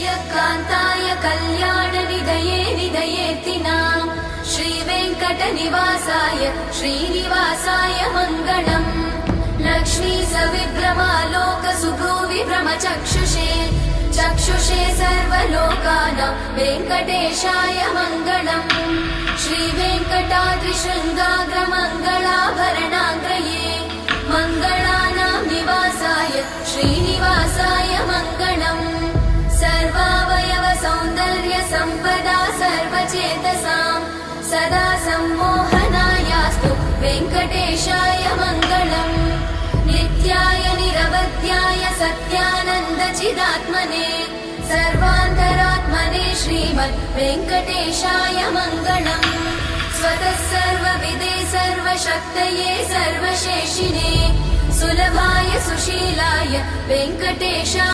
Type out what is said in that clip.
श्रियकान्ताय कल्याणनिधये निधयेऽर्थिनाम् श्रीवेङ्कटनिवासाय श्रीनिवासाय मङ्गलम् लक्ष्मी सविभ्रमालोकसुभ्रूविभ्रमचक्षुषे चक्षुषे सर्वलोकानां वेङ्कटेशाय मङ्गलम् श्रीवेङ्कटाद्रिशृङ्गाग्रमङ्गलाभरणाग्रये मङ्गलानां निवासाय श्रीनिवासाय मङ्गलम् सर्वावयव सौन्दर्य सम्पदा सर्वचेतसां सदा सम्मोहनायास्तु वेङ्कटेशाय मङ्गलम् नित्याय निरवध्याय सत्यानन्दचिदात्मने सर्वान्तरात्मने श्रीमद् वेङ्कटेशाय मङ्गलम् स्वतः सर्वविदे सर्वशक्तये सर्वशेषिणे सुलभाय सुशीलाय वेङ्कटेशाय